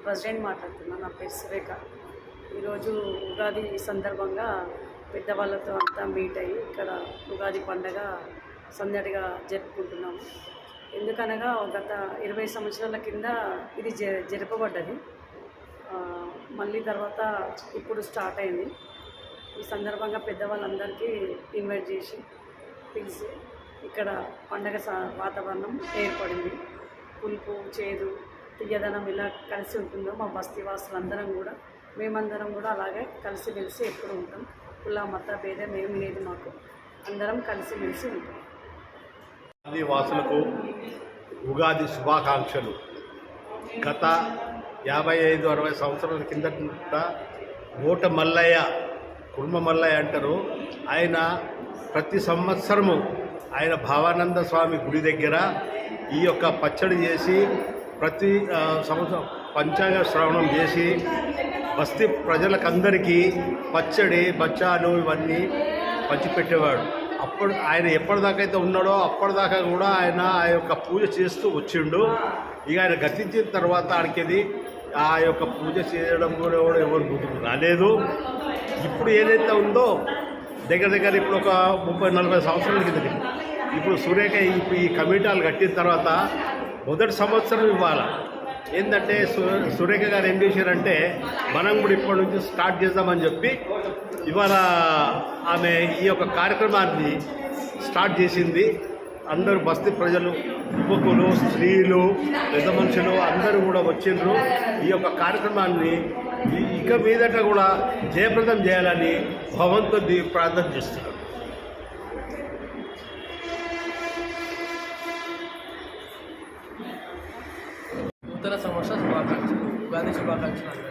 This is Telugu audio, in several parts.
ప్రెసిడెంట్ మాట్లాడుతున్నాను. నా పేరు సురేఖ. ఈరోజు ఉగాది సందర్భంగా పెద్దవాళ్ళతో అంతా మీట్ అయ్యి ఇక్కడ ఉగాది పండగ సందడిగా జరుపుకుంటున్నాము. ఎందుకనగా గత 20 సంవత్సరాల కింద ఇది జరపబడ్డది. మళ్ళీ తర్వాత ఇప్పుడు స్టార్ట్ అయింది. ఈ సందర్భంగా పెద్దవాళ్ళందరికీ ఇన్వైట్ చేసి పిలిచి ఇక్కడ పండగ వాతావరణం ఏర్పడింది. పులుపు, చేదు, తీయదనం ఇలా కలిసి ఉంటుందో మా బస్తీ వాసులందరం కూడా మేమందరం కూడా అలాగే కలిసిమెలిసి ఎప్పుడు ఉంటాం. కుల మత భేదం ఏమి లేదు, మాకు అందరం కలిసిమెలిసి ఉంటాం. బస్తీ వాసులకు ఉగాది శుభాకాంక్షలు. గత 55-60 సంవత్సరాల కిందట ఓట మల్లయ్య, కుర్మ మల్లయ్య అంటారు, ఆయన ప్రతి సంవత్సరము ఆయన భావానంద స్వామి గుడి దగ్గర ఈ యొక్క పచ్చడి చేసి ప్రతి సంవత్సరం పంచాంగ శ్రవణం చేసి బస్తీ ప్రజలకందరికీ పచ్చడి, బచ్చాలు ఇవన్నీ పంచిపెట్టేవాడు. అప్పుడు ఆయన ఎప్పటిదాకా అయితే ఉన్నాడో అప్పటిదాకా కూడా ఆయన ఆ యొక్క పూజ చేస్తూ వచ్చిండు. ఇక ఆయన గతించిన తర్వాత ఆయనకి ఆ యొక్క పూజ చేయడం కూడా ఎవరు గుర్తుకు రాలేదు. ఇప్పుడు ఏదైతే ఉందో దగ్గర ఇప్పుడు ఒక 30-40 సంవత్సరాల కిందకి ఇప్పుడు సురేఖ ఈ కమిటాలు కట్టిన తర్వాత మొదటి సంవత్సరం ఇవ్వాలి. ఏంటంటే సురేఖ గారు ఏం చేశారంటే మనం కూడా ఇప్పటి నుంచి స్టార్ట్ చేద్దామని చెప్పి ఇవాళ ఆమె ఈ యొక్క కార్యక్రమాన్ని స్టార్ట్ చేసింది. అందరూ బస్తీ ప్రజలు, యువకులు, స్త్రీలు, పెద్ద మనుషులు అందరూ కూడా వచ్చిండ్రు. ఈ యొక్క కార్యక్రమాన్ని ఇక మీదట కూడా జయప్రదం చేయాలని భగవంతుడిని ప్రార్థన చేస్తున్నారు. నూతన సంవత్సర శుభాకాంక్షలు, ఉగాది శుభాకాంక్షలు.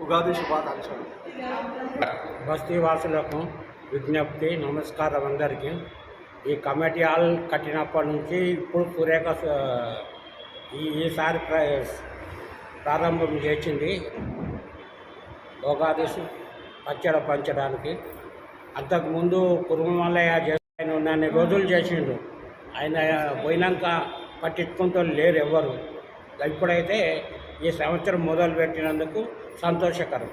ఉగాది శుభాకాంక్షలు. బస్తీ వాసులకు విజ్ఞప్తి, నమస్కారం అందరికీ. ఈ కమిటీ హాల్ కట్టినప్పటి నుంచి ఇప్పుడు సురేఖ ఈసారి ప్రారంభం చేసింది ఉగాది పచ్చడి పంచడానికి. అంతకుముందు కురుమల్లయ్య ఆయన ఉన్నన్ని రోజులు చేసిండు. ఆయన పోయినాక పట్టించుకుంటూ లేరు ఎవ్వరు. ఇప్పుడైతే ఈ సంవత్సరం మొదలు పెట్టినందుకు సంతోషకరం.